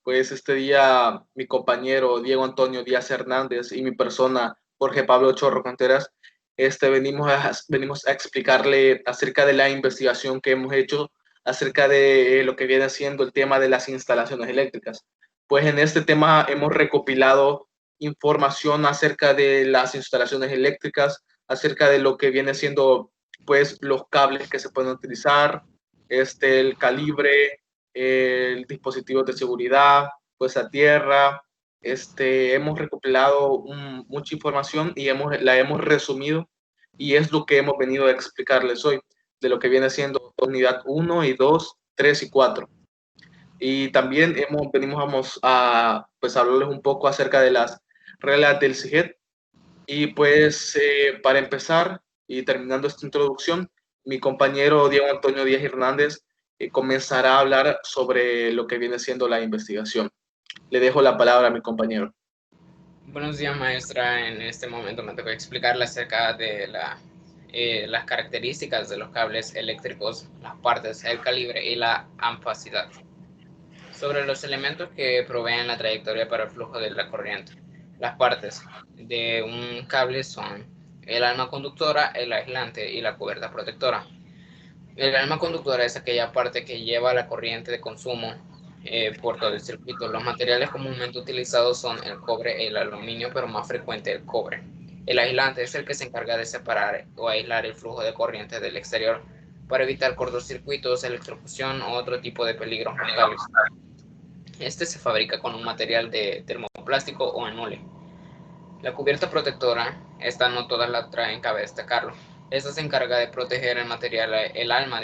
Pues este día mi compañero Diego Antonio Díaz Hernández y mi persona Jorge Pablo Chorro Canteras, venimos a explicarle acerca de la investigación que hemos hecho acerca de lo que viene siendo el tema de las instalaciones eléctricas. Pues en este tema hemos recopilado información acerca de las instalaciones eléctricas, acerca de lo que viene siendo pues los cables que se pueden utilizar, el calibre, el dispositivo de seguridad, pues a tierra. Hemos recopilado mucha información y la hemos resumido y es lo que hemos venido a explicarles hoy de lo que viene siendo unidad 1 y 2, 3 y 4. Y también venimos a pues, hablarles un poco acerca de las reglas del CIGET. Y pues para empezar y terminando esta introducción, mi compañero Diego Antonio Díaz Hernández comenzará a hablar sobre lo que viene siendo la investigación. Le dejo la palabra a mi compañero. Buenos días, maestra. En este momento me toca explicarle acerca de las características de los cables eléctricos, las partes, el calibre y la ampacidad. Sobre los elementos que proveen la trayectoria para el flujo de la corriente. Las partes de un cable son el alma conductora, el aislante y la cubierta protectora. El alma conductora es aquella parte que lleva la corriente de consumo por todo el circuito. Los materiales comúnmente utilizados son el cobre y el aluminio, pero más frecuente el cobre. El aislante es el que se encarga de separar o aislar el flujo de corriente del exterior para evitar cortocircuitos, electrocución o otro tipo de peligros mortales. Este se fabrica con un material de termoplástico o en hule. La cubierta protectora, esta no todas la traen, cabe destacarlo. Esta se encarga de proteger el material, el alma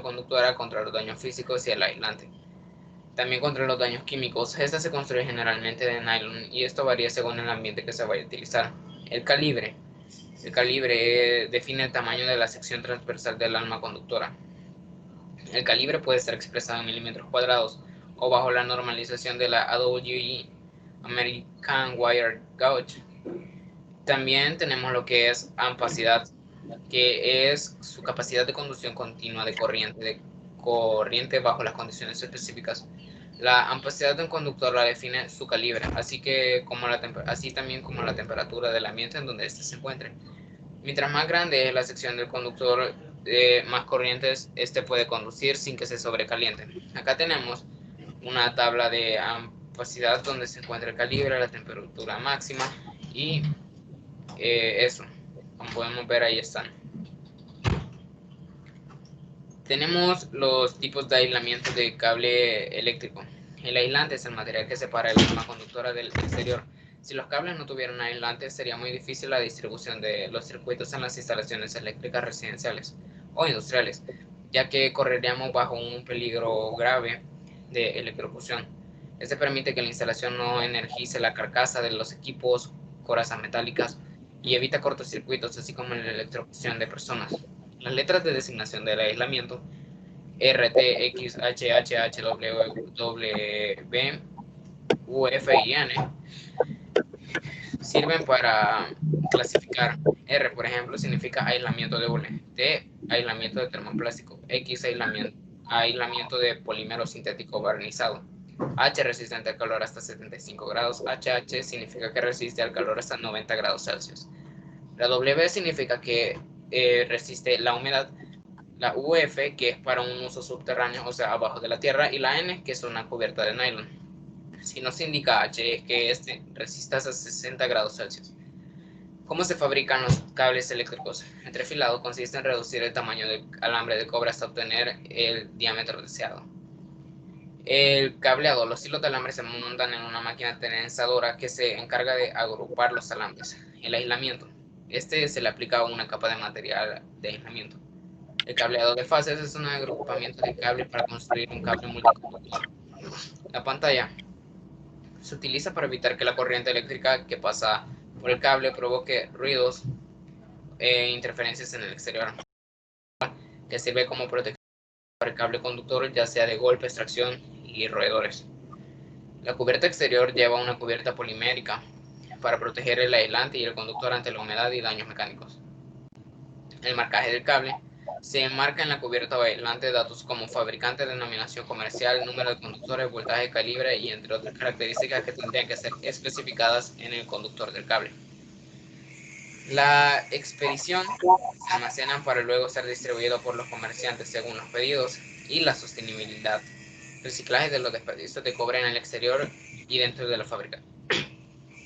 conductora contra los daños físicos y el aislante. También contra los daños químicos. Esta se construye generalmente de nylon y esto varía según el ambiente que se vaya a utilizar. El calibre. El calibre define el tamaño de la sección transversal del alma conductora. El calibre puede estar expresado en milímetros cuadrados o bajo la normalización de la AWE, American Wire Gauge. También tenemos lo que es ampacidad, que es su capacidad de conducción continua de corriente bajo las condiciones específicas. La ampacidad de un conductor la define su calibre, así también como la temperatura del ambiente en donde éste se encuentre. Mientras más grande es la sección del conductor, más corrientes este puede conducir sin que se sobrecaliente. Acá tenemos una tabla de ampacidad donde se encuentra el calibre, la temperatura máxima y eso. Como podemos ver, ahí están. Tenemos los tipos de aislamiento de cable eléctrico. El aislante es el material que separa el alma conductora del exterior. Si los cables no tuvieran aislante, sería muy difícil la distribución de los circuitos en las instalaciones eléctricas residenciales o industriales, ya que correríamos bajo un peligro grave de electrocución. Este permite que la instalación no energice la carcasa de los equipos, corazas metálicas, y evita cortocircuitos, así como la electrocución de personas. Las letras de designación del aislamiento R, T, X, H, H, H, W, U, F y N sirven para clasificar. R, por ejemplo, significa aislamiento de hule. T, aislamiento de termoplástico. X, aislamiento de polímero sintético barnizado. H, resistente al calor hasta 75 grados. HH significa que resiste al calor hasta 90 grados Celsius. La W significa que resiste la humedad. La UF, que es para un uso subterráneo, o sea, abajo de la tierra, y la N, que es una cubierta de nylon. Si no se indica H, es que este resiste hasta 60 grados Celsius. ¿Cómo se fabrican los cables eléctricos? El trifilado consiste en reducir el tamaño del alambre de cobre hasta obtener el diámetro deseado. El cableado, los hilos de alambre se montan en una máquina trenzadora que se encarga de agrupar los alambres. El aislamiento, se le aplica una capa de material de aislamiento. El cableado de fases es un agrupamiento de cables para construir un cable multiconductor. La pantalla se utiliza para evitar que la corriente eléctrica que pasa por el cable provoque ruidos e interferencias en el exterior, que sirve como protección para el cable conductor, ya sea de golpes, tracción y roedores. La cubierta exterior lleva una cubierta polimérica para proteger el aislante y el conductor ante la humedad y daños mecánicos. El marcaje del cable Se enmarca en la cubierta bailante datos como fabricante, denominación comercial, número de conductores, voltaje, calibre y entre otras características que tendrían que ser especificadas en el conductor del cable. La expedición se almacena para luego ser distribuido por los comerciantes según los pedidos y la sostenibilidad. Reciclaje de los desperdicios de cobre en el exterior y dentro de la fábrica.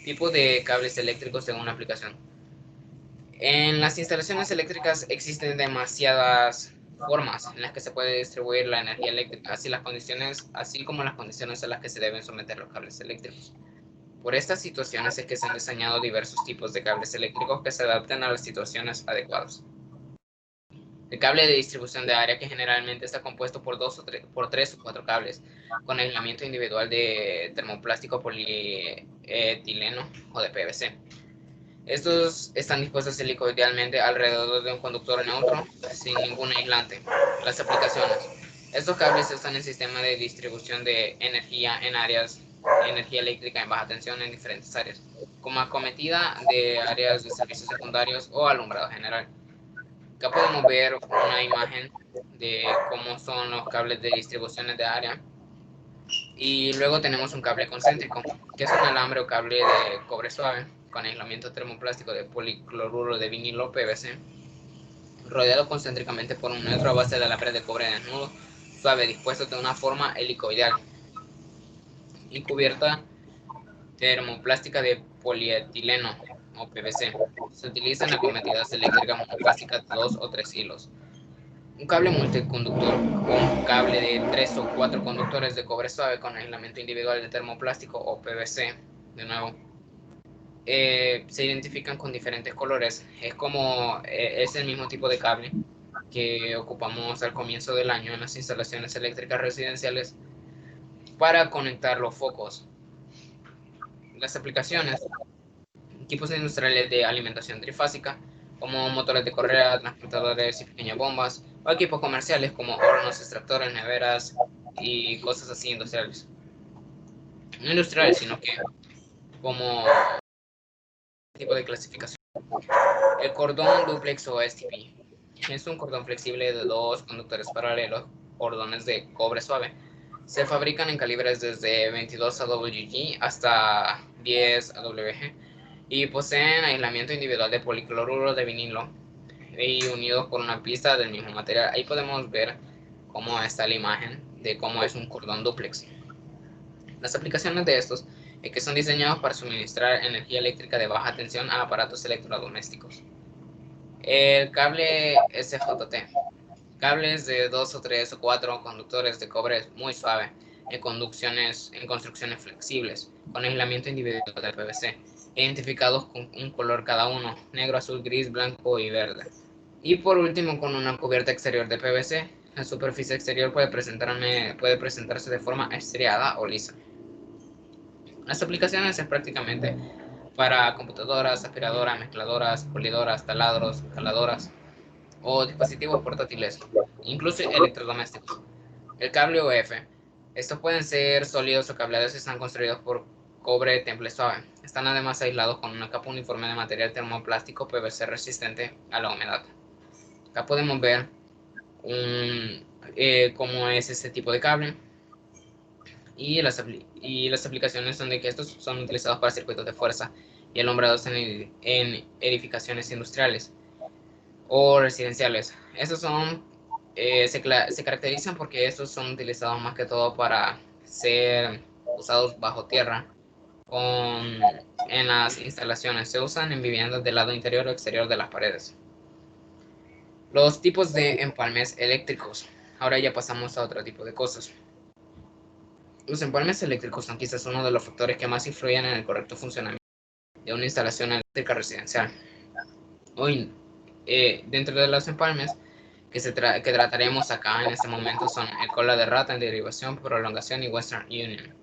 Tipo de cables eléctricos según la aplicación. En las instalaciones eléctricas existen demasiadas formas en las que se puede distribuir la energía eléctrica, así como las condiciones a las que se deben someter los cables eléctricos. Por estas situaciones es que se han diseñado diversos tipos de cables eléctricos que se adaptan a las situaciones adecuadas. El cable de distribución de área, que generalmente está compuesto por 3 o 4 cables con aislamiento individual de termoplástico, polietileno o de PVC. Estos están dispuestos helicoidalmente alrededor de un conductor neutro sin ningún aislante. Las aplicaciones. Estos cables están en sistema de distribución de energía energía eléctrica en baja tensión en diferentes áreas, como acometida de áreas de servicios secundarios o alumbrado general. Acá podemos ver una imagen de cómo son los cables de distribuciones de área. Y luego tenemos un cable concéntrico, que es un alambre o cable de cobre suave con aislamiento termoplástico de policloruro de vinilo PVC, rodeado concéntricamente por un neutro a base de alambre de cobre desnudo, suave, dispuesto de una forma helicoidal y cubierta termoplástica de polietileno o PVC. Se utilizan acometidas eléctricas monoclásicas de 2 o 3 hilos. Un cable multiconductor o un cable de 3 o 4 conductores de cobre suave con aislamiento individual de termoplástico o PVC, de nuevo, se identifican con diferentes colores. Es el mismo tipo de cable que ocupamos al comienzo del año en las instalaciones eléctricas residenciales para conectar los focos. Las aplicaciones: equipos industriales de alimentación trifásica, como motores de correa, transportadores y pequeñas bombas, o equipos comerciales como hornos, extractores, neveras y cosas así industriales. No industriales, sino que como tipo de clasificación. El cordón duplex o STP es un cordón flexible de 2 conductores paralelos, cordones de cobre suave. Se fabrican en calibres desde 22 AWG hasta 10 AWG y poseen aislamiento individual de policloruro de vinilo y unidos por una pista del mismo material. Ahí podemos ver cómo está la imagen de cómo es un cordón dúplex. Las aplicaciones de estos es que son diseñados para suministrar energía eléctrica de baja tensión a aparatos electrodomésticos. El cable SJT. Cables de 2 o 3 o 4 conductores de cobre muy suave en construcciones flexibles, con aislamiento individual de PVC, identificados con un color cada uno: negro, azul, gris, blanco y verde. Y por último, con una cubierta exterior de PVC. La superficie exterior puede presentarse de forma estriada o lisa. Las aplicaciones es prácticamente para computadoras, aspiradoras, mezcladoras, pulidoras, taladros, jaladoras o dispositivos portátiles, incluso electrodomésticos. El cable UF. Estos pueden ser sólidos o cableados y están construidos por cobre temple suave. Están además aislados con una capa uniforme de material termoplástico PVC resistente a la humedad. Acá podemos ver cómo es este tipo de cable. Y las aplicaciones son de que estos son utilizados para circuitos de fuerza y alumbrados en edificaciones industriales o residenciales. Estos se caracterizan porque estos son utilizados más que todo para ser usados bajo tierra en las instalaciones. Se usan en viviendas del lado interior o exterior de las paredes. Los tipos de empalmes eléctricos. Ahora ya pasamos a otro tipo de cosas. Los empalmes eléctricos son quizás uno de los factores que más influyen en el correcto funcionamiento de una instalación eléctrica residencial. Hoy, dentro de los empalmes que trataremos acá en este momento son el cola de rata en derivación, prolongación y Western Union.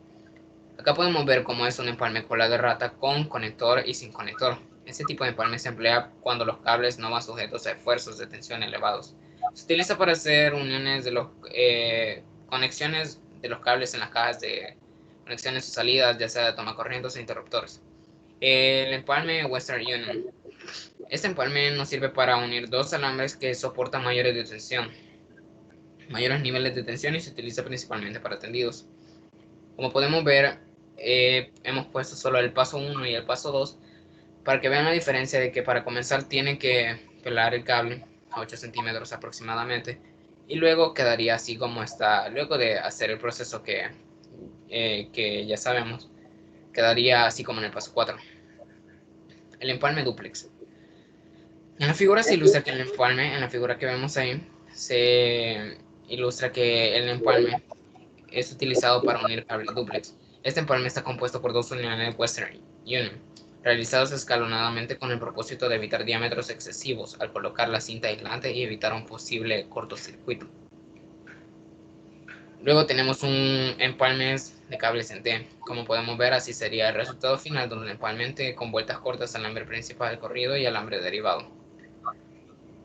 Acá podemos ver cómo es un empalme cola de rata con conector y sin conector. Este tipo de empalme se emplea cuando los cables no van sujetos a esfuerzos de tensión elevados. Se utiliza para hacer uniones de conexiones de los cables en las cajas de conexiones o salidas, ya sea de tomacorrientes o interruptores. El empalme Western Union Este empalme nos sirve para unir dos alambres que soportan mayores niveles de tensión, y se utiliza principalmente para tendidos. Como podemos ver, hemos puesto solo el paso 1 y el paso 2 para que vean la diferencia de que para comenzar tienen que pelar el cable a 8 centímetros aproximadamente, y luego quedaría así como está. Luego de hacer el proceso que ya sabemos, quedaría así como en el paso 4. El empalme dúplex. En la figura se ilustra que el empalme, en la figura que vemos ahí, se ilustra que el empalme es utilizado para unir cable dúplex. Este empalme está compuesto por dos uniones Western Union, realizados escalonadamente con el propósito de evitar diámetros excesivos al colocar la cinta aislante y evitar un posible cortocircuito. Luego tenemos un empalme de cables en T. Como podemos ver, así sería el resultado final, donde el empalme con vueltas cortas, alambre principal corrido y alambre derivado.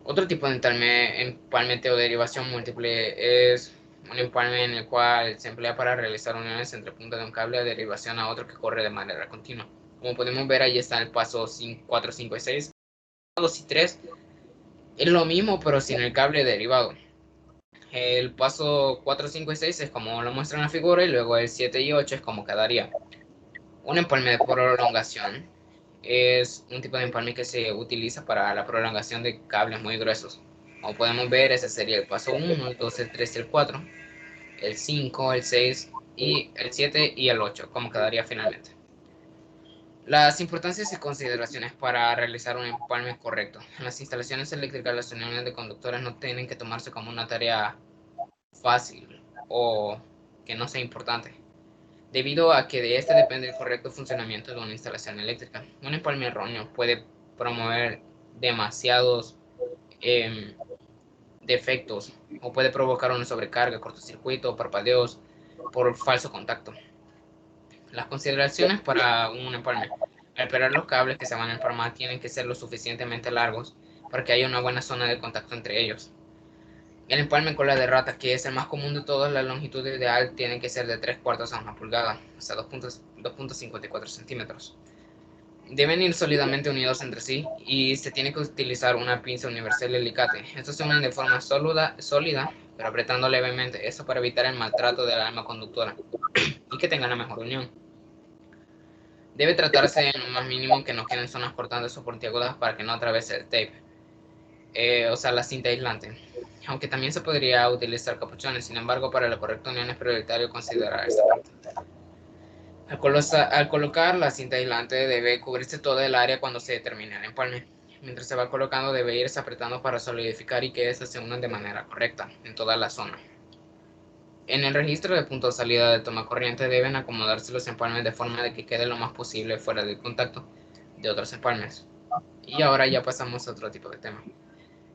Otro tipo de empalme o derivación múltiple es un empalme en el cual se emplea para realizar uniones entre puntas de un cable de derivación a otro que corre de manera continua. Como podemos ver, ahí está el paso 4, 5 y 6. 2 y 3 es lo mismo, pero sin el cable derivado. El paso 4, 5 y 6 es como lo muestra en la figura, y luego el 7 y 8 es como quedaría. Un empalme de prolongación es un tipo de empalme que se utiliza para la prolongación de cables muy gruesos. Como podemos ver, ese sería el paso 1, el 2, el 3 y el 4, el 5, el 6 y el 7 y el 8, como quedaría finalmente. Las importancias y consideraciones para realizar un empalme correcto. En las instalaciones eléctricas, las uniones de conductores no tienen que tomarse como una tarea fácil o que no sea importante, debido a que de este depende el correcto funcionamiento de una instalación eléctrica. Un empalme erróneo puede promover demasiados defectos, o puede provocar una sobrecarga, cortocircuito o parpadeos por falso contacto. Las consideraciones para un empalme. Al pegar los cables que se van a empalmar tienen que ser lo suficientemente largos para que haya una buena zona de contacto entre ellos. El empalme en cola de rata, que es el más común de todos, la longitud ideal tiene que ser de 3/4 a 1 pulgada, o sea, 2.54 centímetros. Deben ir sólidamente unidos entre sí, y se tiene que utilizar una pinza universal y alicate. Estos se unen de forma sólida, pero apretando levemente, esto para evitar el maltrato de la alma conductora y que tengan la mejor unión. Debe tratarse en lo más mínimo que no queden zonas cortantes o puntiagudas para que no atraviese el tape, o sea, la cinta aislante. Aunque también se podría utilizar capuchones, sin embargo, para la correcta unión es prioritario considerar esta parte. Al colocar la cinta aislante debe cubrirse toda el área cuando se termine el empalme. Mientras se va colocando, debe irse apretando para solidificar y que estas se unan de manera correcta en toda la zona. En el registro de punto de salida de toma corriente deben acomodarse los empalmes de forma de que quede lo más posible fuera del contacto de otros empalmes. Y ahora ya pasamos a otro tipo de tema,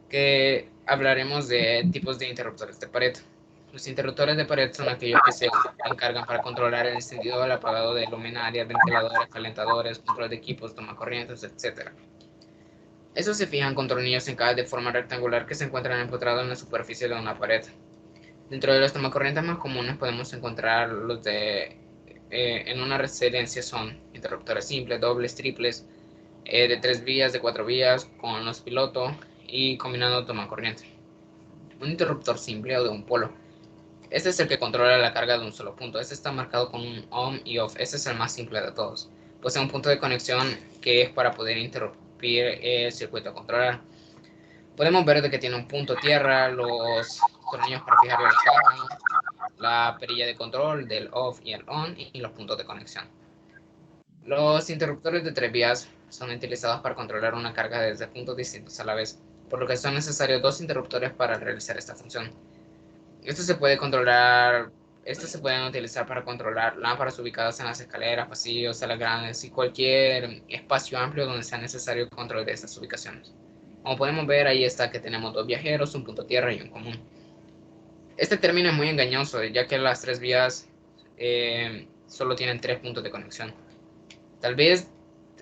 que hablaremos de tipos de interruptores de pared. Los interruptores de pared son aquellos que se encargan para controlar el encendido o el apagado de luminarias, ventiladores, calentadores, control de equipos, tomacorrientes, etc. Estos se fijan con tornillos en cada de forma rectangular que se encuentran empotrados en la superficie de una pared. Dentro de los tomacorrientes más comunes podemos encontrar los en una residencia son interruptores simples, dobles, triples, de 3 vías, de 4 vías, con los pilotos y combinando tomacorriente. Un interruptor simple o de un polo. Este es el que controla la carga de un solo punto. Este está marcado con un on y off. Este es el más simple de todos. Posee un punto de conexión que es para poder interrumpir el circuito a controlar. Podemos ver de que tiene un punto tierra, los tornillos para fijar la caja, la perilla de control del off y el on, y los puntos de conexión. Los interruptores de 3 vías son utilizados para controlar una carga desde puntos distintos a la vez, por lo que son necesarios 2 interruptores para realizar esta función. Estos se pueden utilizar para controlar lámparas ubicadas en las escaleras, pasillos, salas grandes y cualquier espacio amplio donde sea necesario el control de estas ubicaciones. Como podemos ver, ahí está que tenemos 2 viajeros, un punto tierra y un común. Este término es muy engañoso, ya que las 3 vías solo tienen 3 puntos de conexión. Tal vez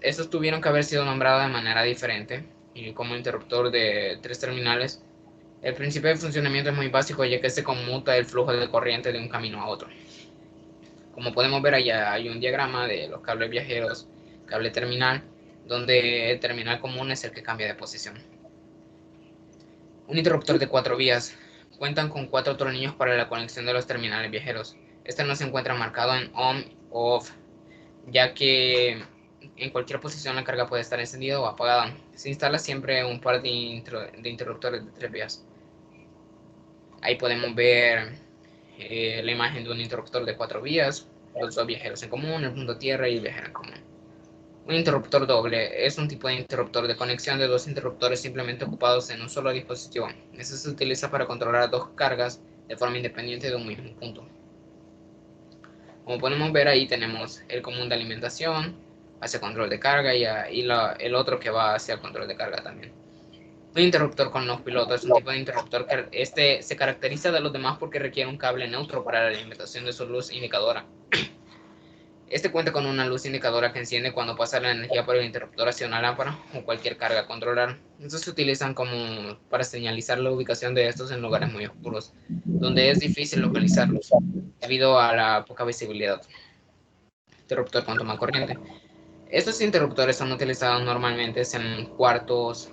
estos tuvieron que haber sido nombrados de manera diferente, y como interruptor de 3 terminales. El principio de funcionamiento es muy básico, ya que se conmuta el flujo de corriente de un camino a otro. Como podemos ver, allá hay un diagrama de los cables viajeros, cable terminal, donde el terminal común es el que cambia de posición. Un interruptor de 4 vías. Cuentan con 4 tornillos para la conexión de los terminales viajeros. Este no se encuentra marcado en on o off, ya que en cualquier posición la carga puede estar encendida o apagada. Se instala siempre un par de interruptores de 3 vías. Ahí podemos ver la imagen de un interruptor de 4 vías, los 2 viajeros en común, el punto tierra y el viajero en común. Un interruptor doble es un tipo de interruptor de conexión de 2 interruptores simplemente ocupados en un solo dispositivo. Este se utiliza para controlar 2 cargas de forma independiente de un mismo punto. Como podemos ver, ahí tenemos el común de alimentación hacia control de carga y el otro que va hacia el control de carga también. Un interruptor con los pilotos es un tipo de interruptor que se caracteriza de los demás porque requiere un cable neutro para la alimentación de su luz indicadora. Este cuenta con una luz indicadora que enciende cuando pasa la energía por el interruptor hacia una lámpara o cualquier carga a controlar. Estos se utilizan como para señalizar la ubicación de estos en lugares muy oscuros, donde es difícil localizarlos debido a la poca visibilidad. Interruptor con toma corriente. Estos interruptores son utilizados normalmente en cuartos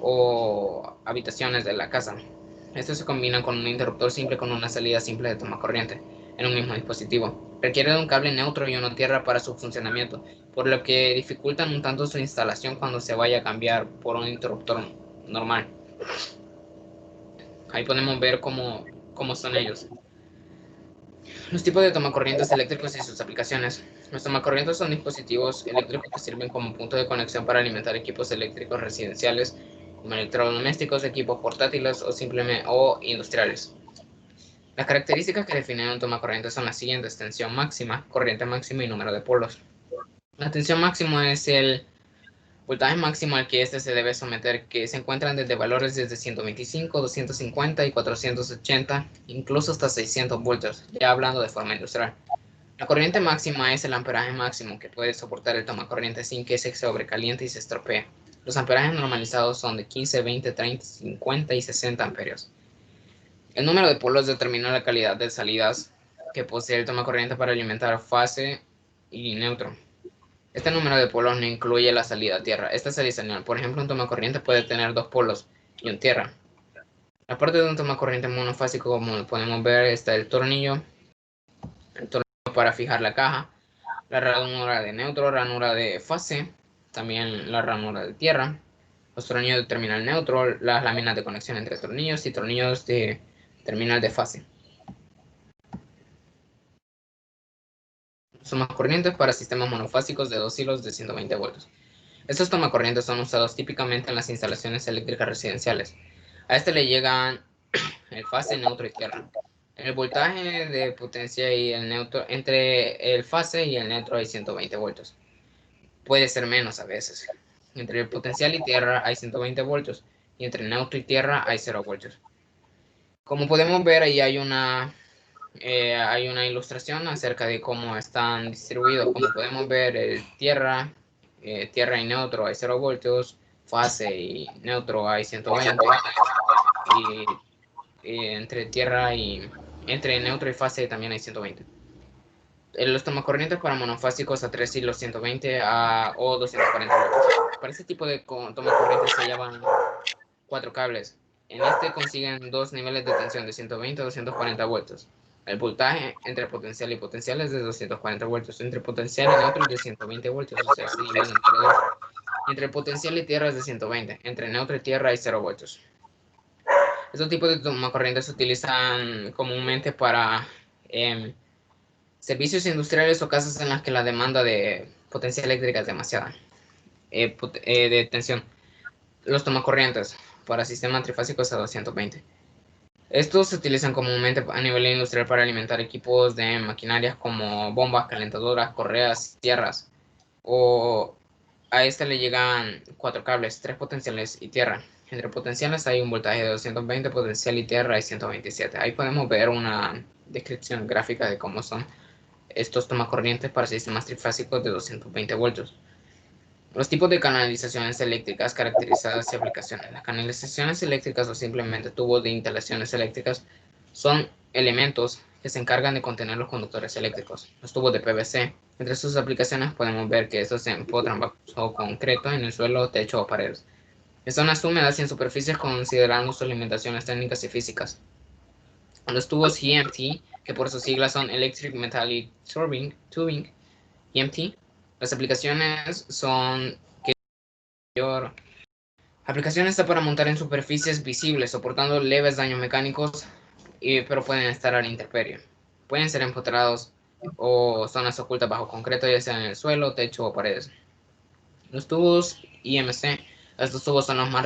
o habitaciones de la casa. Estos se combinan con un interruptor simple con una salida simple de toma corriente en un mismo dispositivo. Requiere de un cable neutro y una tierra para su funcionamiento, por lo que dificultan un tanto su instalación cuando se vaya a cambiar por un interruptor normal. Ahí podemos ver cómo son ellos. Los tipos de tomacorrientes eléctricos y sus aplicaciones. Los tomacorrientes son dispositivos eléctricos que sirven como punto de conexión para alimentar equipos eléctricos residenciales, como electrodomésticos, equipos portátiles o industriales. Las características que definen un tomacorriente son las siguientes: tensión máxima, corriente máxima y número de polos. La tensión máxima es el voltaje máximo al que este se debe someter, que se encuentran desde valores desde 125, 250 y 480, incluso hasta 600 voltios, ya hablando de forma industrial. La corriente máxima es el amperaje máximo que puede soportar el tomacorriente sin que se sobrecaliente y se estropee. Los amperajes normalizados son de 15, 20, 30, 50 y 60 amperios. El número de polos determina la calidad de salidas que posee el tomacorriente para alimentar fase y neutro. Este número de polos no incluye la salida a tierra. Esta es adicional. Por ejemplo, un tomacorriente puede tener 2 polos y un tierra. Aparte de un tomacorriente monofásico, como podemos ver, está el tornillo para fijar la caja, la ranura de neutro, ranura de fase, también la ranura de tierra, los tornillos de terminal neutro, las láminas de conexión entre tornillos y tornillos de terminal de fase. Tomacorrientes para sistemas monofásicos de 2 hilos de 120 voltios. Estos tomacorrientes son usados típicamente en las instalaciones eléctricas residenciales. A este le llegan el fase, neutro y tierra. El voltaje de potencia y el neutro, entre el fase y el neutro hay 120 voltios. Puede ser menos a veces. Entre el potencial y tierra hay 120 voltios y entre neutro y tierra hay 0 voltios. Como podemos ver, ahí hay una ilustración acerca de cómo están distribuidos. Como podemos ver, el tierra y neutro hay 0 voltios, fase y neutro hay 120 y entre neutro y fase también hay 120. Los tomacorrientes para monofásicos a 3 hilos 120 o 240 voltios. Para este tipo de tomacorrientes se llevan 4 cables. En este consiguen 2 niveles de tensión de 120 a 240 voltios. El voltaje entre potencial y potencial es de 240 voltios. Entre potencial y neutro es de 120 voltios, o sea, se dividen entre 2. Entre potencial y tierra es de 120. Entre neutro y tierra hay 0 voltios. Estos tipos de tomacorrientes se utilizan comúnmente para servicios industriales o casas en las que la demanda de potencia eléctrica es demasiada. De tensión. Los tomacorrientes para sistemas trifásicos a 220. Estos se utilizan comúnmente a nivel industrial para alimentar equipos de maquinarias como bombas, calentadoras, correas, sierras. O a este le llegan 4 cables, 3 potenciales y tierra. Entre potenciales hay un voltaje de 220, potencial y tierra hay 127. Ahí podemos ver una descripción gráfica de cómo son estos tomacorrientes para sistemas trifásicos de 220 voltios. Los tipos de canalizaciones eléctricas caracterizadas y aplicaciones. Las canalizaciones eléctricas o simplemente tubos de instalaciones eléctricas son elementos que se encargan de contener los conductores eléctricos, los tubos de PVC. Entre sus aplicaciones podemos ver que estos se empotran bajo concreto en el suelo, techo o paredes. En zonas húmedas y en superficies considerando sus limitaciones técnicas y físicas. Los tubos EMT, que por sus siglas son Electric Metallic Tubing, EMT, las aplicaciones son que mayor aplicación está para montar en superficies visibles, soportando leves daños mecánicos, pero pueden estar a la intemperie. Pueden ser empotrados o zonas ocultas bajo concreto, ya sea en el suelo, techo o paredes. Los tubos IMC, estos tubos son más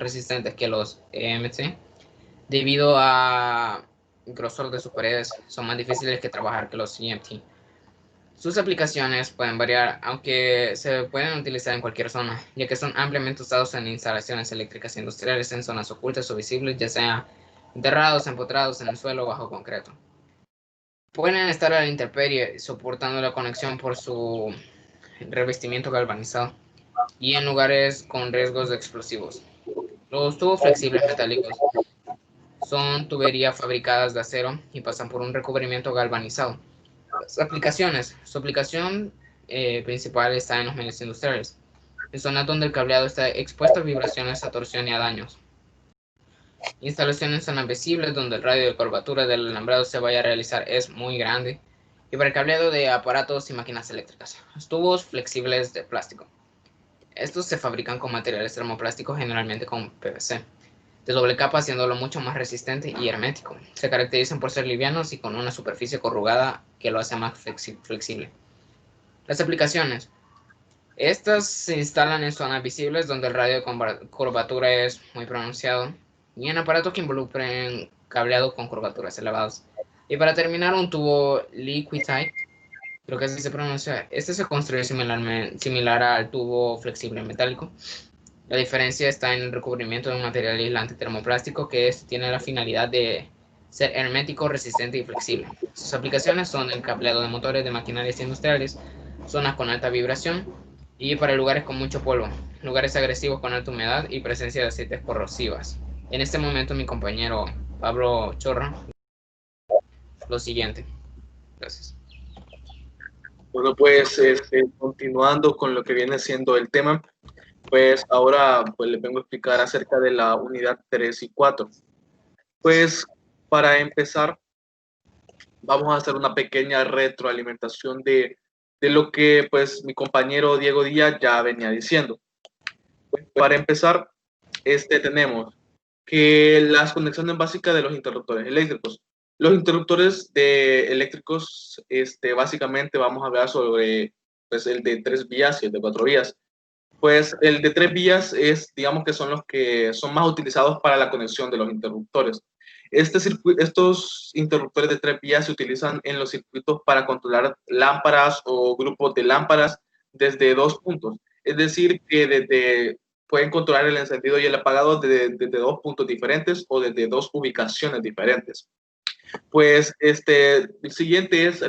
resistentes que los EMC, debido a grosor de sus paredes, son más difíciles que trabajar que los EMT. Sus aplicaciones pueden variar, aunque se pueden utilizar en cualquier zona, ya que son ampliamente usados en instalaciones eléctricas industriales en zonas ocultas o visibles, ya sea enterrados, empotrados en el suelo o bajo concreto. Pueden estar a la intemperie, soportando la conexión por su revestimiento galvanizado, y en lugares con riesgos de explosivos. Los tubos flexibles metálicos son tuberías fabricadas de acero y pasan por un recubrimiento galvanizado. Las aplicaciones. Su aplicación principal está en los medios industriales, en zonas donde el cableado está expuesto a vibraciones, a torsión y a daños. Instalaciones en zonas visibles donde el radio de curvatura del alambrado se vaya a realizar es muy grande. Y para el cableado de aparatos y máquinas eléctricas. Los tubos flexibles de plástico. Estos se fabrican con materiales termoplásticos, generalmente con PVC, de doble capa, haciéndolo mucho más resistente y hermético. Se caracterizan por ser livianos y con una superficie corrugada que lo hace más flexible. Las aplicaciones. Estas se instalan en zonas visibles donde el radio de curvatura es muy pronunciado y en aparatos que involucren cableado con curvaturas elevadas. Y para terminar, un tubo Liquidite, creo que así se pronuncia. Este se construye similar al tubo flexible metálico. La diferencia está en el recubrimiento de un material aislante termoplástico que tiene la finalidad de ser hermético, resistente y flexible. Sus aplicaciones son el cableado de motores de maquinarias industriales, zonas con alta vibración y para lugares con mucho polvo, lugares agresivos con alta humedad y presencia de aceites corrosivas. En este momento mi compañero Pablo Chorra, lo siguiente. Gracias. Bueno, pues continuando con lo que viene siendo el tema, pues ahora pues les vengo a explicar acerca de la unidad 3 y 4. Pues para empezar, vamos a hacer una pequeña retroalimentación de lo que pues mi compañero Diego Díaz ya venía diciendo. Pues, para empezar, tenemos que las conexiones básicas de los interruptores eléctricos. Los interruptores eléctricos, básicamente vamos a hablar sobre pues, el de 3 vías y el de 4 vías. Pues el de 3 vías es, digamos que son los que son más utilizados para la conexión de los interruptores. Estos interruptores de 3 vías se utilizan en los circuitos para controlar lámparas o grupos de lámparas desde 2 puntos. Es decir, que pueden controlar el encendido y el apagado desde 2 puntos diferentes o desde 2 ubicaciones diferentes. Pues el siguiente es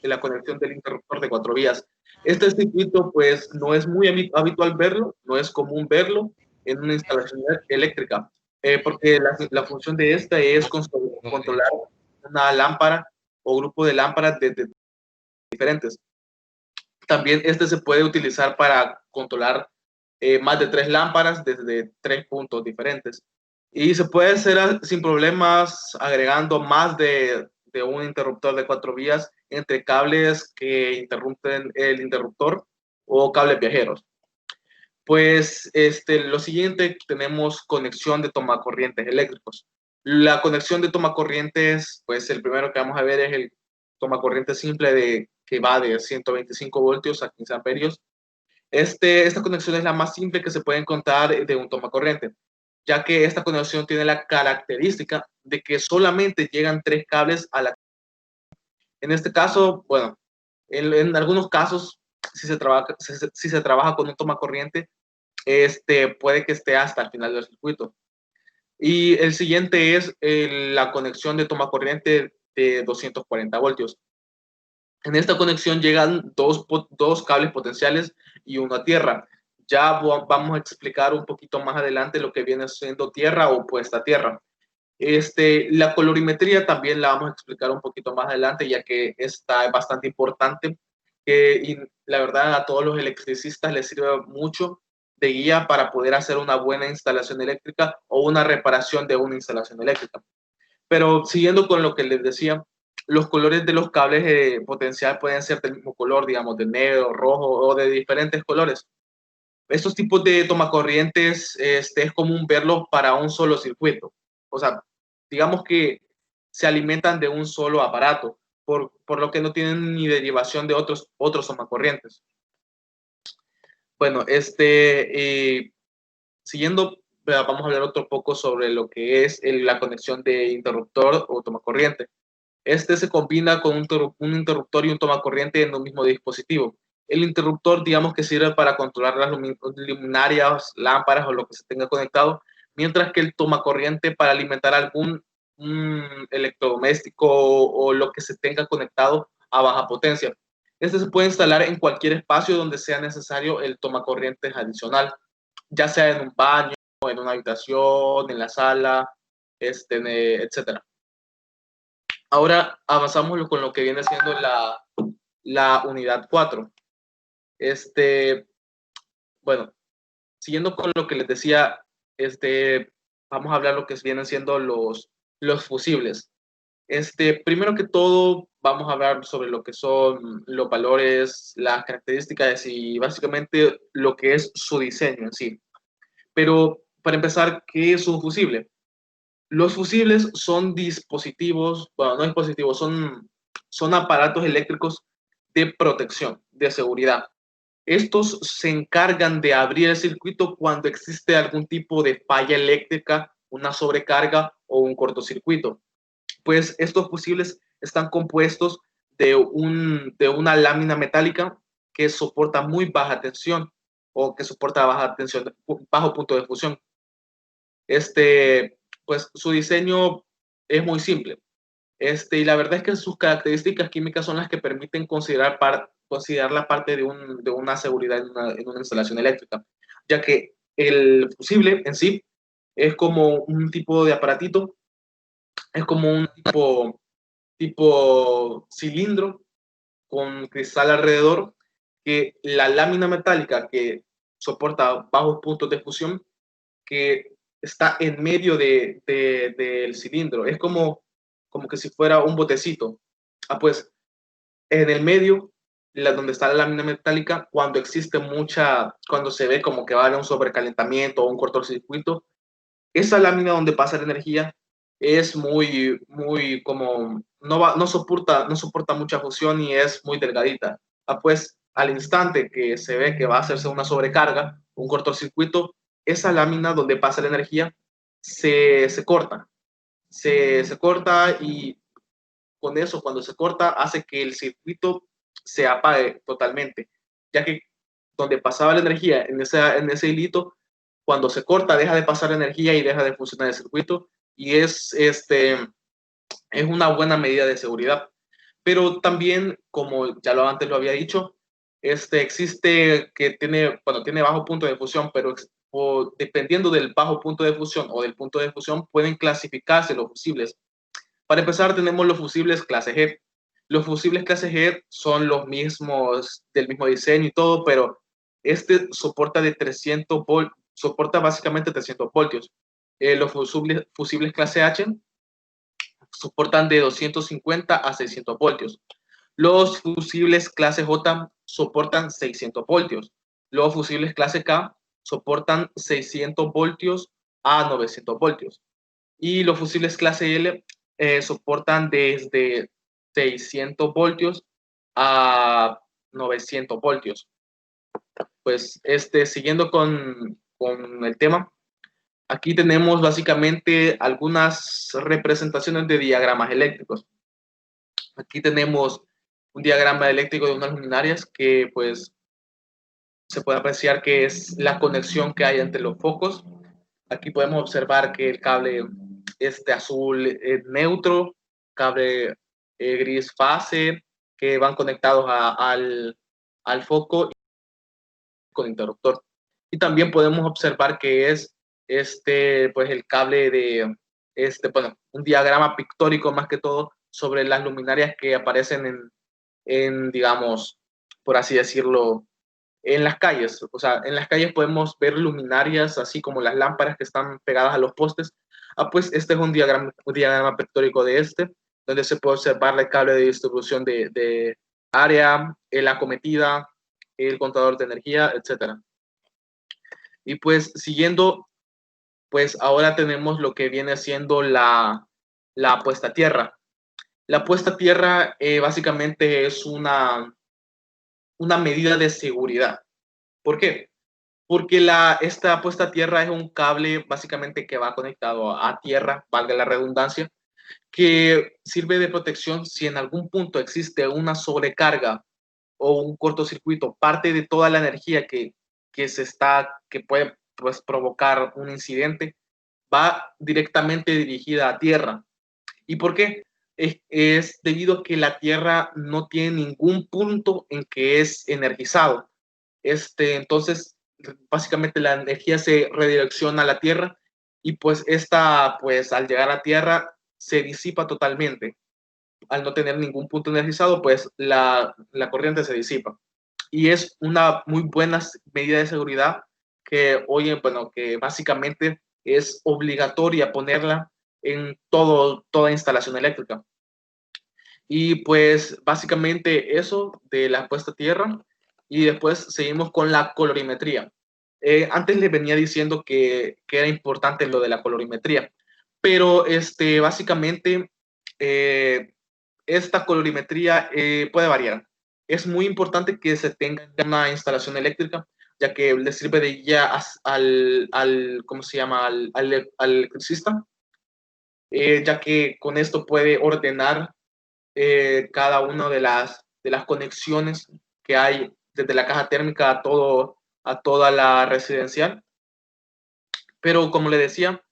la conexión del interruptor de 4 vías. Este circuito pues no es muy habitual verlo, no es común verlo en una instalación eléctrica, porque la función de esta es controlar una lámpara o grupo de lámparas de diferentes. También se puede utilizar para controlar más de 3 lámparas desde 3 puntos diferentes. Y se puede hacer sin problemas agregando más de un interruptor de 4 vías entre cables que interrumpen el interruptor o cables viajeros. Pues lo siguiente, tenemos conexión de tomacorrientes eléctricos. La conexión de tomacorrientes, pues el primero que vamos a ver es el tomacorriente simple que va de 125 voltios a 15 amperios. Esta conexión es la más simple que se puede encontrar de un tomacorriente, ya que esta conexión tiene la característica de que solamente llegan 3 cables a la. En este caso, bueno, en algunos casos, si se trabaja con un tomacorriente, puede que esté hasta el final del circuito. Y el siguiente es la conexión de tomacorriente de 240 voltios. En esta conexión llegan dos cables potenciales y uno a tierra. Ya vamos a explicar un poquito más adelante lo que viene siendo tierra o puesta a tierra. La colorimetría también la vamos a explicar un poquito más adelante, ya que esta es bastante importante, y la verdad a todos los electricistas les sirve mucho de guía para poder hacer una buena instalación eléctrica o una reparación de una instalación eléctrica. Pero siguiendo con lo que les decía, los colores de los cables potencial pueden ser del mismo color, digamos, de negro, rojo o de diferentes colores. Estos tipos de tomacorrientes es común verlos para un solo circuito. O sea, digamos que se alimentan de un solo aparato, por lo que no tienen ni derivación de otros tomacorrientes. Bueno, siguiendo, vamos a hablar otro poco sobre lo que es la conexión de interruptor o tomacorriente. Se combina con un interruptor y un tomacorriente en un mismo dispositivo. El interruptor, digamos que sirve para controlar las luminarias, lámparas o lo que se tenga conectado, mientras que el tomacorriente para alimentar algún electrodoméstico o lo que se tenga conectado a baja potencia. Se puede instalar en cualquier espacio donde sea necesario el tomacorriente adicional, ya sea en un baño, en una habitación, en la sala, etcétera. Ahora avanzamos con lo que viene siendo la unidad 4. Bueno, siguiendo con lo que les decía, vamos a hablar lo que vienen siendo los fusibles. Primero que todo, vamos a hablar sobre lo que son los valores, las características y básicamente lo que es su diseño en sí. Pero para empezar, ¿qué es un fusible? Los fusibles son dispositivos, bueno, no dispositivos, son aparatos eléctricos de protección, de seguridad. Estos se encargan de abrir el circuito cuando existe algún tipo de falla eléctrica, una sobrecarga o un cortocircuito. Pues estos fusibles están compuestos de una lámina metálica que soporta muy baja tensión o que soporta baja tensión, bajo punto de fusión. Pues su diseño es muy simple. Y la verdad es que sus características químicas son las que permiten considerarla parte de una seguridad en una instalación eléctrica, ya que el fusible en sí es como un tipo de aparatito, es como un tipo cilindro con cristal alrededor, que la lámina metálica que soporta bajos puntos de fusión, que está en medio del cilindro. Es como que si fuera un botecito. Pues en el medio, donde está la lámina metálica, cuando se ve como que va a haber un sobrecalentamiento o un cortocircuito, esa lámina donde pasa la energía es muy como, no soporta mucha fusión y es muy delgadita. Pues al instante que se ve que va a hacerse una sobrecarga, un cortocircuito, esa lámina donde pasa la energía se corta. Se corta y con eso, cuando se corta, hace que el circuito se apague totalmente, ya que donde pasaba la energía en ese hilito, cuando se corta, deja de pasar energía y deja de funcionar el circuito, y es una buena medida de seguridad. Pero también, como ya antes lo había dicho, existe que tiene bajo punto de fusión, pero dependiendo del bajo punto de fusión o del punto de fusión, pueden clasificarse los fusibles. Para empezar, tenemos los fusibles clase G. Los fusibles clase G son los mismos, del mismo diseño y todo, pero soporta de 300 voltios, soporta básicamente 300 voltios. Los fusibles clase H soportan de 250 a 600 voltios. Los fusibles clase J soportan 600 voltios. Los fusibles clase K soportan 600 voltios a 900 voltios. Y los fusibles clase L soportan desde 600 voltios a 900 voltios. Pues siguiendo con el tema, aquí tenemos básicamente algunas representaciones de diagramas eléctricos. Aquí tenemos un diagrama eléctrico de unas luminarias que pues se puede apreciar que es la conexión que hay entre los focos. Aquí podemos observar que el cable azul es neutro, cable gris fase, que van conectados al foco con interruptor. Y también podemos observar que es pues el cable bueno, un diagrama pictórico más que todo sobre las luminarias que aparecen digamos, por así decirlo, en las calles. O sea, en las calles podemos ver luminarias, así como las lámparas que están pegadas a los postes. Pues este es un diagrama pictórico de donde se puede observar el cable de distribución de área, la acometida, el contador de energía, etcétera. Y pues siguiendo, pues ahora tenemos lo que viene siendo la puesta a tierra. La puesta a tierra básicamente es una medida de seguridad. ¿Por qué? Porque esta puesta a tierra es un cable básicamente que va conectado a tierra, valga la redundancia, que sirve de protección si en algún punto existe una sobrecarga o un cortocircuito, parte de toda la energía que puede pues, provocar un incidente, va directamente dirigida a tierra. ¿Y por qué? Es debido a que la tierra no tiene ningún punto en que es energizado. Entonces, básicamente la energía se redirecciona a la tierra y pues pues al llegar a tierra se disipa totalmente. Al no tener ningún punto energizado, pues la corriente se disipa. Y es una muy buena medida de seguridad que básicamente es obligatoria ponerla en toda instalación eléctrica. Y pues básicamente eso de la puesta a tierra. Y después seguimos con la colorimetría. Antes les venía diciendo que era importante lo de la colorimetría, pero básicamente esta colorimetría puede variar. Es muy importante que se tenga una instalación eléctrica, ya que le sirve de guía ¿cómo se llama? Al electricista, ya que con esto puede ordenar cada una de las conexiones que hay desde la caja térmica a toda la residencial. Pero como le decía,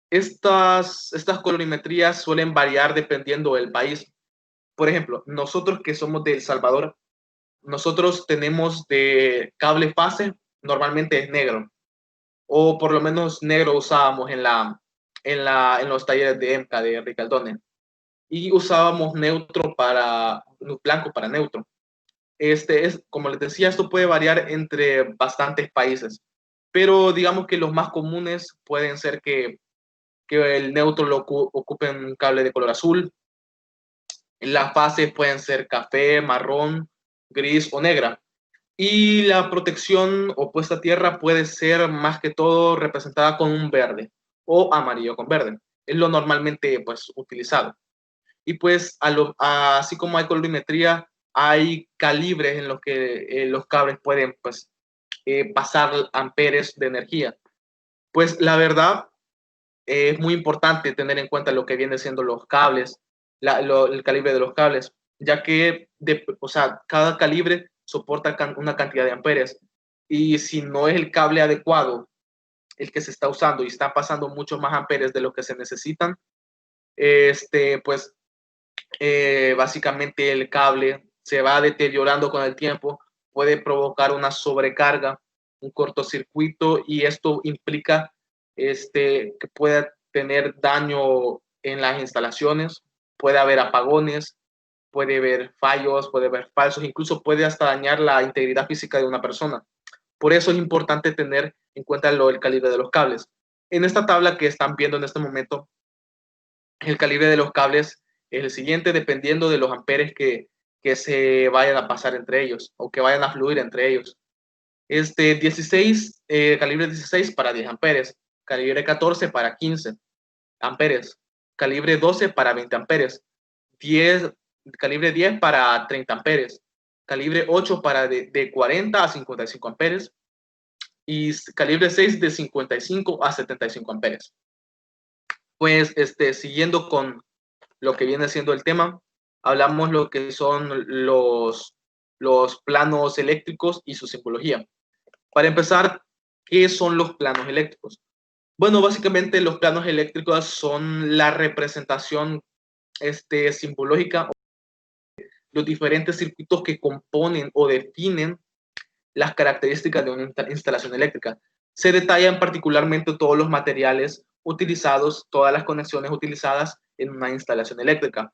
estas colorimetrías suelen variar dependiendo del país. Por ejemplo, nosotros que somos de El Salvador, nosotros tenemos de cable fase, normalmente es negro, o por lo menos negro usábamos en los talleres de EMCA de Ricaldone, y usábamos blanco para neutro. Como les decía, esto puede variar entre bastantes países, pero digamos que los más comunes pueden ser que el neutro lo ocupe un cable de color azul. Las fases pueden ser café, marrón, gris o negra. Y la protección o puesta a tierra puede ser más que todo representada con un verde o amarillo con verde. Es lo normalmente pues, utilizado. Y pues así como hay colorimetría, hay calibres en los que los cables pueden pues, pasar amperes de energía. Pues la verdad es muy importante tener en cuenta lo que viene siendo los cables, el calibre de los cables, ya que o sea, cada calibre soporta una cantidad de amperes, y si no es el cable adecuado el que se está usando y está pasando muchos más amperes de lo que se necesitan, pues básicamente el cable se va deteriorando con el tiempo, puede provocar una sobrecarga, un cortocircuito, y esto implica que pueda tener daño en las instalaciones, puede haber apagones, puede haber fallos, puede haber falsos, incluso puede hasta dañar la integridad física de una persona. Por eso es importante tener en cuenta el calibre de los cables. En esta tabla que están viendo en este momento, el calibre de los cables es el siguiente, dependiendo de los amperes que se vayan a pasar entre ellos o que vayan a fluir entre ellos. 16, calibre 16 para 10 amperes, calibre 14 para 15 amperes, calibre 12 para 20 amperes, calibre 10 para 30 amperes, calibre 8 para de 40 a 55 amperes, y calibre 6 de 55 a 75 amperes. Pues siguiendo con lo que viene siendo el tema, hablamos lo que son los planos eléctricos y su simbología. Para empezar, ¿qué son los planos eléctricos? Bueno, básicamente los planos eléctricos son la representación simbológica, los diferentes circuitos que componen o definen las características de una instalación eléctrica. Se detallan particularmente todos los materiales todas las conexiones utilizadas en una instalación eléctrica.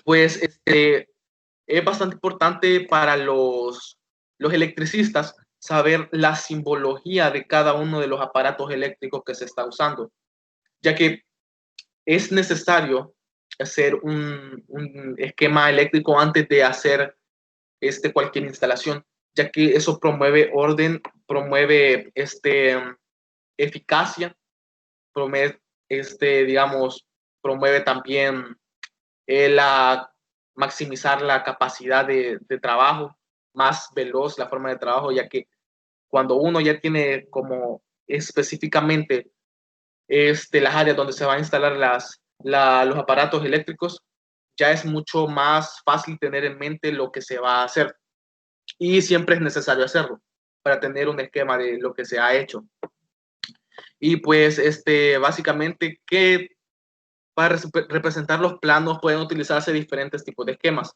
Pues es bastante importante para los electricistas saber la simbología de cada uno de los aparatos eléctricos que se está usando, ya que es necesario hacer un esquema eléctrico antes de hacer cualquier instalación, ya que eso promueve orden, promueve eficacia, promueve, digamos, promueve también maximizar la capacidad de trabajo, más veloz la forma de trabajo, ya que cuando uno ya tiene como específicamente las áreas donde se van a instalar los aparatos eléctricos, ya es mucho más fácil tener en mente lo que se va a hacer. Y siempre es necesario hacerlo para tener un esquema de lo que se ha hecho. Y pues básicamente que para representar los planos pueden utilizarse diferentes tipos de esquemas.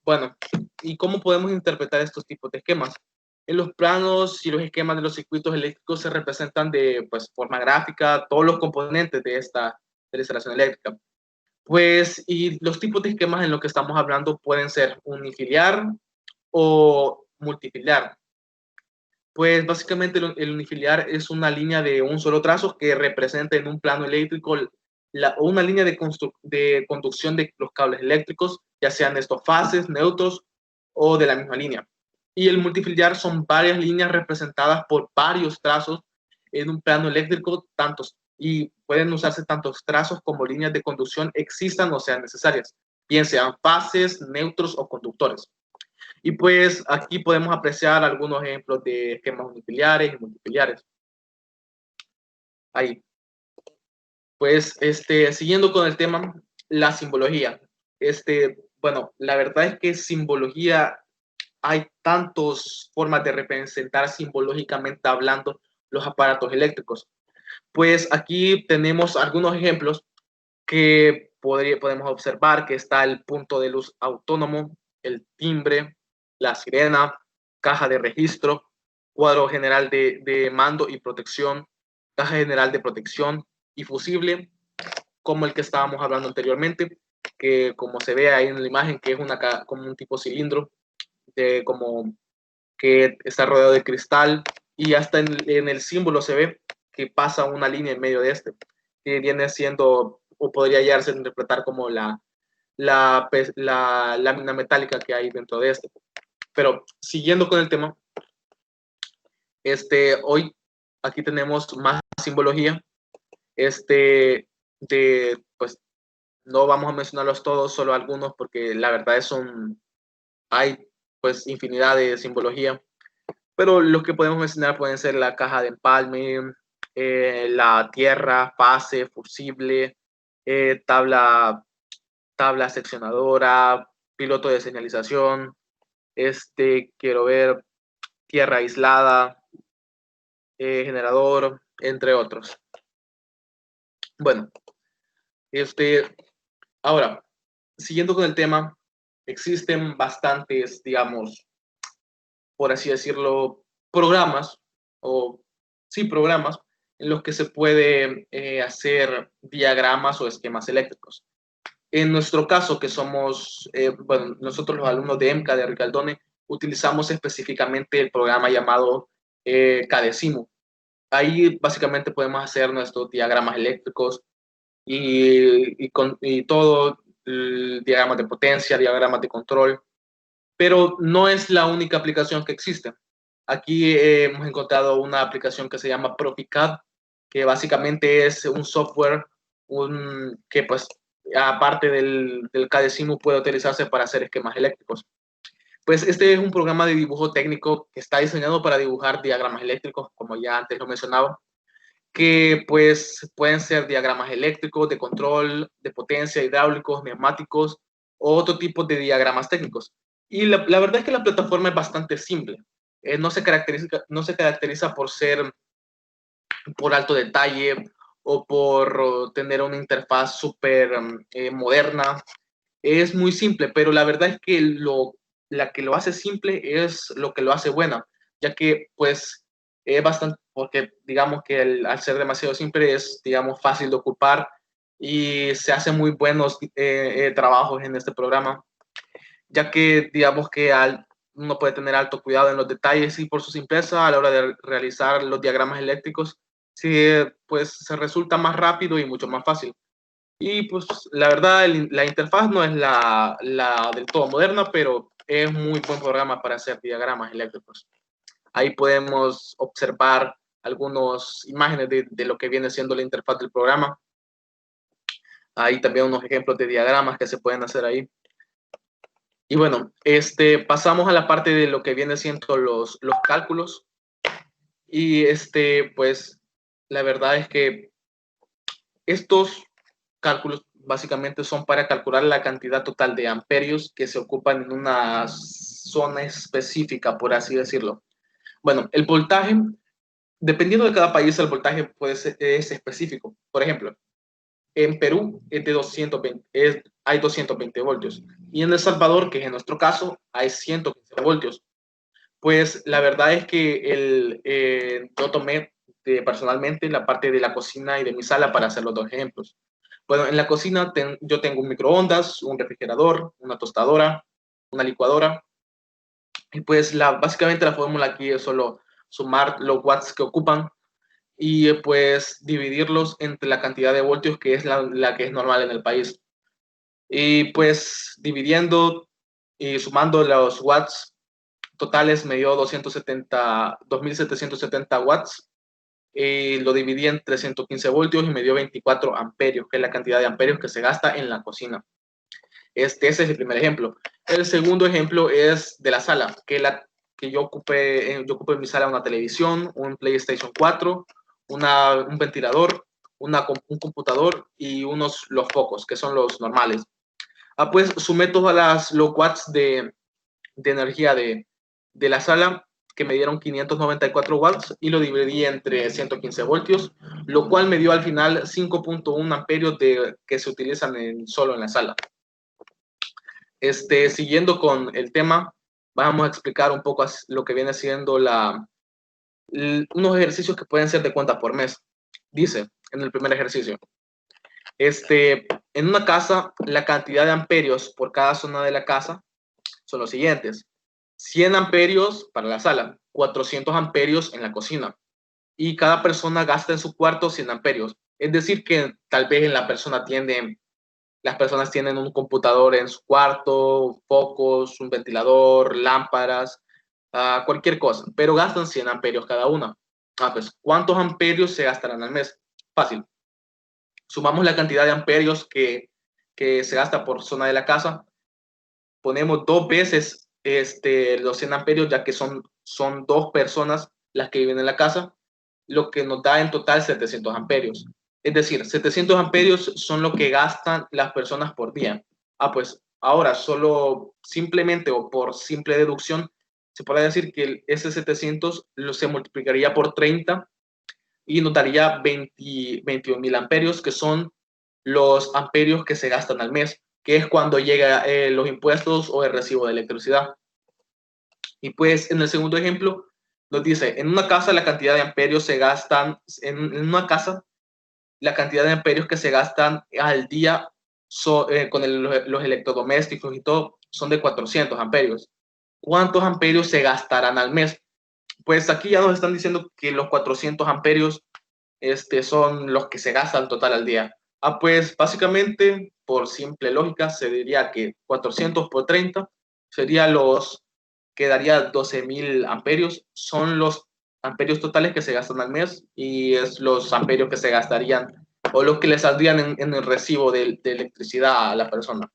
Bueno, ¿y cómo podemos interpretar estos tipos de esquemas? En los planos y los esquemas de los circuitos eléctricos se representan de pues, forma gráfica todos los componentes de la instalación eléctrica. Pues, y los tipos de esquemas en los que estamos hablando pueden ser unifiliar o multifiliar. Pues básicamente el unifiliar es una línea de un solo trazo que representa en un plano eléctrico una línea de conducción de los cables eléctricos, ya sean estos fases, neutros o de la misma línea. Y el multifiliar son varias líneas representadas por varios trazos en un plano eléctrico, y pueden usarse tantos trazos como líneas de conducción existan o sean necesarias, bien sean fases, neutros o conductores. Y pues aquí podemos apreciar algunos ejemplos de esquemas unifiliares y multifiliares. Ahí. Pues siguiendo con el tema, la simbología. Bueno, la verdad es que simbología, hay tantas formas de representar simbológicamente hablando los aparatos eléctricos. Pues aquí tenemos algunos ejemplos que podemos observar, que está el punto de luz autónomo, el timbre, la sirena, caja de registro, cuadro general de mando y protección, caja general de protección y fusible, como el que estábamos hablando anteriormente, que como se ve ahí en la imagen, que es como un tipo cilindro, como que está rodeado de cristal, y hasta en el símbolo se ve que pasa una línea en medio de que viene siendo, o podría llegarse a interpretar como la lámina metálica que hay dentro de Pero siguiendo con el tema, hoy aquí tenemos más simbología, pues no vamos a mencionarlos todos, solo algunos, porque la verdad hay pues infinidad de simbología, pero los que podemos mencionar pueden ser la caja de empalme, la tierra, fase, fusible, tabla seccionadora, piloto de señalización, quiero ver, tierra aislada, generador, entre otros. Bueno, ahora, siguiendo con el tema, existen bastantes, digamos, por así decirlo, programas en los que se puede hacer diagramas o esquemas eléctricos. En nuestro caso, que somos, bueno, nosotros los alumnos de EMCA de Ricaldone, utilizamos específicamente el programa llamado Cadecimu. Ahí básicamente podemos hacer nuestros diagramas eléctricos y todo, diagramas de potencia, diagramas de control, pero no es la única aplicación que existe. Aquí hemos encontrado una aplicación que se llama ProfiCAD, que básicamente es un software que pues aparte del Cadecimu puede utilizarse para hacer esquemas eléctricos. Pues este es un programa de dibujo técnico que está diseñado para dibujar diagramas eléctricos, como ya antes lo mencionaba, que pues pueden ser diagramas eléctricos, de control, de potencia, hidráulicos, neumáticos, o otro tipo de diagramas técnicos. Y la verdad es que la plataforma es bastante simple. No se caracteriza por alto detalle o por tener una interfaz súper moderna. Es muy simple, pero la verdad es que la que lo hace simple es lo que lo hace buena, ya que pues Es bastante, porque digamos que al ser demasiado simple es, digamos, fácil de ocupar y se hacen muy buenos trabajos en este programa, ya que digamos que uno puede tener alto cuidado en los detalles y por su simpleza a la hora de realizar los diagramas eléctricos, sí, pues se resulta más rápido y mucho más fácil. Y pues la verdad, la interfaz no es la del todo moderna, pero es muy buen programa para hacer diagramas eléctricos. Ahí podemos observar algunas imágenes de lo que viene siendo la interfaz del programa. Ahí también unos ejemplos de diagramas que se pueden hacer ahí. Y bueno, pasamos a la parte de lo que viene siendo los cálculos. Y pues la verdad es que estos cálculos básicamente son para calcular la cantidad total de amperios que se ocupan en una zona específica, por así decirlo. Bueno, el voltaje, dependiendo de cada país, el voltaje es específico. Por ejemplo, en Perú es de 220, hay 220 voltios. Y en El Salvador, que es en nuestro caso, hay 115 voltios. Pues la verdad es que yo tomé personalmente la parte de la cocina y de mi sala para hacer los dos ejemplos. Bueno, en la cocina yo tengo un microondas, un refrigerador, una tostadora, una licuadora. Y pues básicamente la fórmula aquí es solo sumar los watts que ocupan y pues dividirlos entre la cantidad de voltios que es la que es normal en el país. Y pues dividiendo y sumando los watts totales me dio 2.770 watts. Y lo dividí entre 115 voltios y me dio 24 amperios, que es la cantidad de amperios que se gasta en la cocina. Ese es el primer ejemplo. El segundo ejemplo es de la sala, que yo ocupé en mi sala una televisión, un PlayStation 4, un ventilador, un computador y los focos, que son los normales. Pues sumé todos los watts de energía de la sala, que me dieron 594 watts, y lo dividí entre 115 voltios, lo cual me dio al final 5.1 amperios que se utilizan solo en la sala. Siguiendo con el tema, vamos a explicar un poco lo que viene siendo unos ejercicios que pueden ser de cuenta por mes. Dice en el primer ejercicio, en una casa, la cantidad de amperios por cada zona de la casa son los siguientes: 100 amperios para la sala, 400 amperios en la cocina, y cada persona gasta en su cuarto 100 amperios. Es decir, que tal vez las personas tienen un computador en su cuarto, focos, un ventilador, lámparas, cualquier cosa, pero gastan 100 amperios cada una. Pues, ¿cuántos amperios se gastarán al mes? Fácil. Sumamos la cantidad de amperios que se gasta por zona de la casa, ponemos 2 veces los 100 amperios, ya que son 2 personas las que viven en la casa, lo que nos da en total 700 amperios. Es decir, 700 amperios son lo que gastan las personas por día. Pues ahora solo simplemente o por simple deducción, se puede decir que ese 700 se multiplicaría por 30 y nos daría 21.000 amperios, que son los amperios que se gastan al mes, que es cuando llega los impuestos o el recibo de electricidad. Y pues en el segundo ejemplo nos dice, en una casa la cantidad de amperios se gastan, en una casa la cantidad de amperios que se gastan al día con los electrodomésticos y todo son de 400 amperios. ¿Cuántos amperios se gastarán al mes? Pues aquí ya nos están diciendo que los 400 amperios son los que se gastan total al día. Pues básicamente, por simple lógica, se diría que 400 por 30 sería quedaría 12.000 amperios. Son los amperios totales que se gastan al mes y es los amperios que se gastarían o los que le saldrían en el recibo de electricidad a la persona.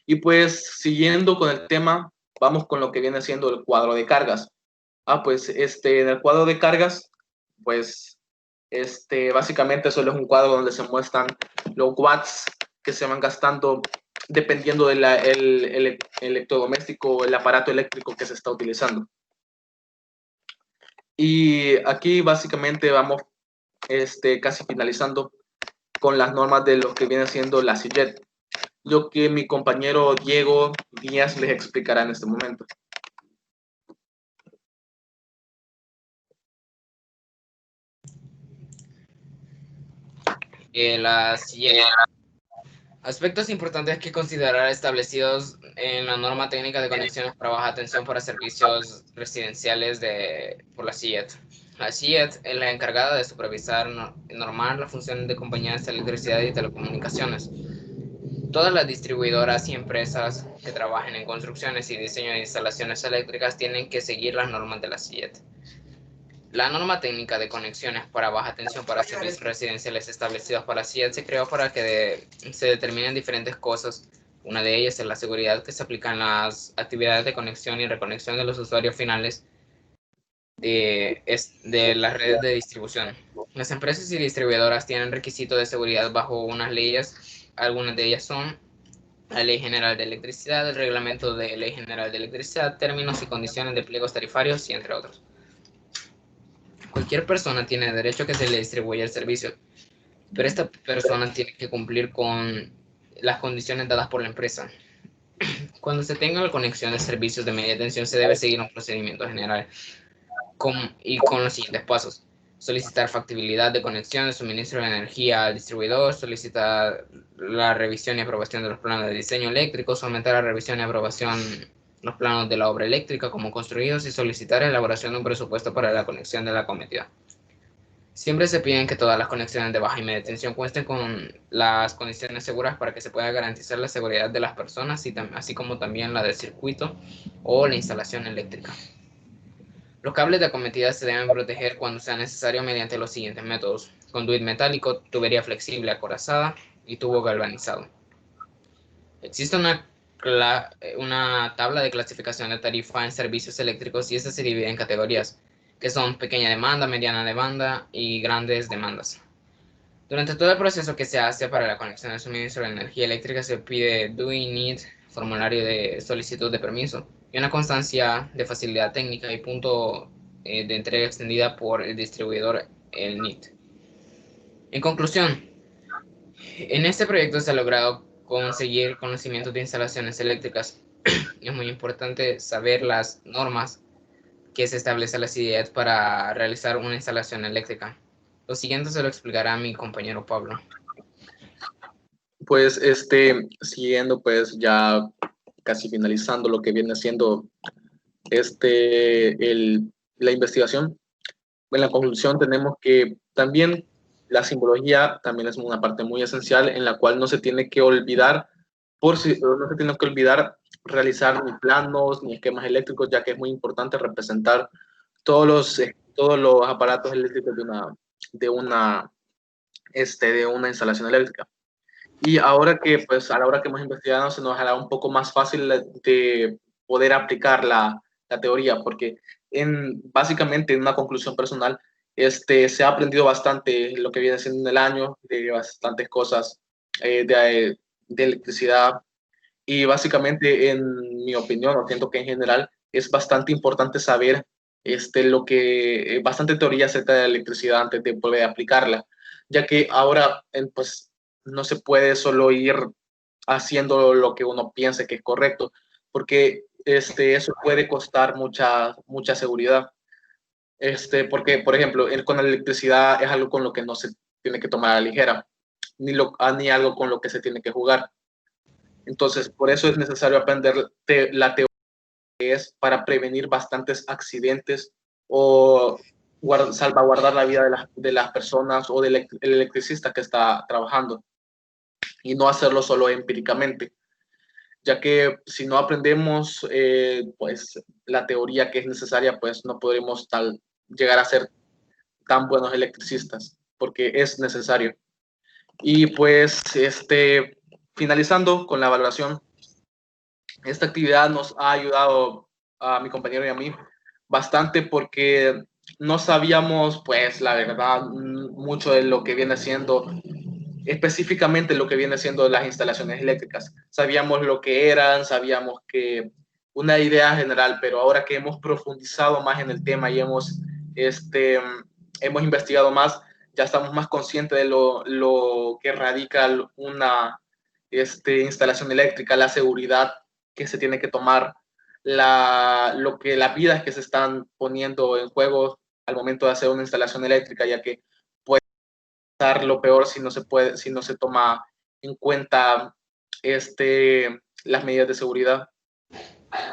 Y pues siguiendo con el tema, vamos con lo que viene siendo el cuadro de cargas. Pues en el cuadro de cargas, pues básicamente solo es un cuadro donde se muestran los watts que se van gastando dependiendo del electrodoméstico o el aparato eléctrico que se está utilizando. Y aquí básicamente vamos casi finalizando con las normas de lo que viene siendo la SIGET, lo que mi compañero Diego Díaz les explicará en este momento. Las siguientes. Aspectos importantes que considerar establecidos en la norma técnica de conexiones para baja tensión para servicios residenciales por la CIET. La CIET es la encargada de supervisar y normar las funciones de compañías de electricidad y telecomunicaciones. Todas las distribuidoras y empresas que trabajen en construcciones y diseño de instalaciones eléctricas tienen que seguir las normas de la CIET. La norma técnica de conexiones para baja tensión para servicios residenciales establecidos para CIET se creó para que se determinen diferentes cosas. Una de ellas es la seguridad que se aplica en las actividades de conexión y reconexión de los usuarios finales de las redes de distribución. Las empresas y distribuidoras tienen requisitos de seguridad bajo unas leyes. Algunas de ellas son la Ley General de Electricidad, el Reglamento de Ley General de Electricidad, términos y condiciones de pliegos tarifarios y entre otros. Cualquier persona tiene derecho a que se le distribuya el servicio, pero esta persona tiene que cumplir con las condiciones dadas por la empresa. Cuando se tenga la conexión de servicios de media tensión, se debe seguir un procedimiento general con los siguientes pasos: solicitar factibilidad de conexión de suministro de energía al distribuidor, solicitar la revisión y aprobación de los planos de diseño eléctrico, someter a revisión y aprobación los planos de la obra eléctrica como construidos y solicitar elaboración de un presupuesto para la conexión de la cometida. Siempre se piden que todas las conexiones de baja y media tensión cuenten con las condiciones seguras para que se pueda garantizar la seguridad de las personas, así como también la del circuito o la instalación eléctrica. Los cables de acometida se deben proteger cuando sea necesario mediante los siguientes métodos: conduit metálico, tubería flexible acorazada y tubo galvanizado. Existe una tabla de clasificación de tarifa en servicios eléctricos y esta se divide en categorías, que son pequeña demanda, mediana demanda y grandes demandas. Durante todo el proceso que se hace para la conexión de suministro de energía eléctrica se pide Do We Need, formulario de solicitud de permiso, y una constancia de facilidad técnica y punto de entrega extendida por el distribuidor, el NIT. En conclusión, en este proyecto se ha logrado conseguir conocimientos de instalaciones eléctricas. Es muy importante saber las normas que se establece la CIET para realizar una instalación eléctrica. Lo siguiente se lo explicará mi compañero Pablo. Pues siguiendo pues ya casi finalizando lo que viene siendo la investigación, en la conclusión tenemos que también la simbología también es una parte muy esencial en la cual no se tiene que olvidar no se tiene que olvidar realizar ni planos ni esquemas eléctricos, ya que es muy importante representar todos los aparatos eléctricos de una instalación eléctrica. Y ahora que, pues, a la hora que hemos investigado, se nos hará un poco más fácil de poder aplicar la teoría, porque básicamente, en una conclusión personal, se ha aprendido bastante lo que viene siendo en el año, de bastantes cosas de electricidad, y básicamente, en mi opinión, o siento que en general, es bastante importante saber bastante teoría acerca de la electricidad antes de poder aplicarla, ya que ahora, pues, no se puede solo ir haciendo lo que uno piense que es correcto, porque eso puede costar mucha seguridad. Porque, por ejemplo, con la electricidad es algo con lo que no se tiene que tomar a la ligera, ni algo con lo que se tiene que jugar. Entonces, por eso es necesario aprender la teoría, que es para prevenir bastantes accidentes o salvaguardar la vida de las personas o del electricista que está trabajando, y no hacerlo solo empíricamente, ya que si no aprendemos pues la teoría que es necesaria, pues no podremos llegar a ser tan buenos electricistas, porque es necesario. Y pues finalizando con la valoración, esta actividad nos ha ayudado a mi compañero y a mí bastante, porque no sabíamos, pues la verdad, mucho de lo que viene siendo específicamente lo que viene siendo las instalaciones eléctricas. Sabíamos lo que eran, sabíamos que una idea general, pero ahora que hemos profundizado más en el tema y hemos investigado más, ya estamos más conscientes de lo que radica una instalación eléctrica, la seguridad que se tiene que tomar, las vidas que se están poniendo en juego al momento de hacer una instalación eléctrica, ya que pasar lo peor si no se puede, si no se toma en cuenta las medidas de seguridad.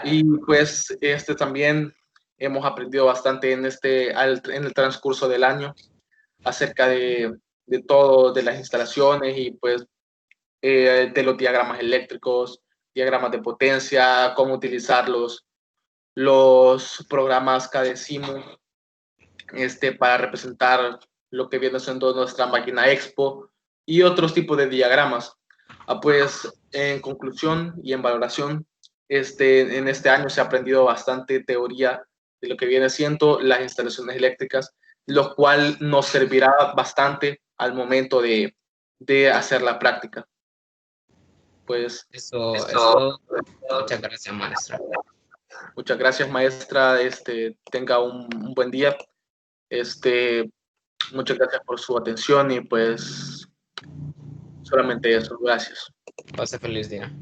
Y pues también hemos aprendido bastante en el transcurso del año acerca de todo, de las instalaciones y pues de los diagramas eléctricos, diagramas de potencia, cómo utilizar los programas KDSIMU para representar lo que viene siendo nuestra máquina Expo y otros tipos de diagramas. Pues en conclusión y en valoración, en este año se ha aprendido bastante teoría de lo que viene siendo las instalaciones eléctricas, lo cual nos servirá bastante al momento de hacer la práctica. Pues Eso es todo. Muchas gracias, maestra. Muchas gracias, maestra. Tenga un buen día. Muchas gracias por su atención y pues solamente eso. Gracias. Pase feliz día.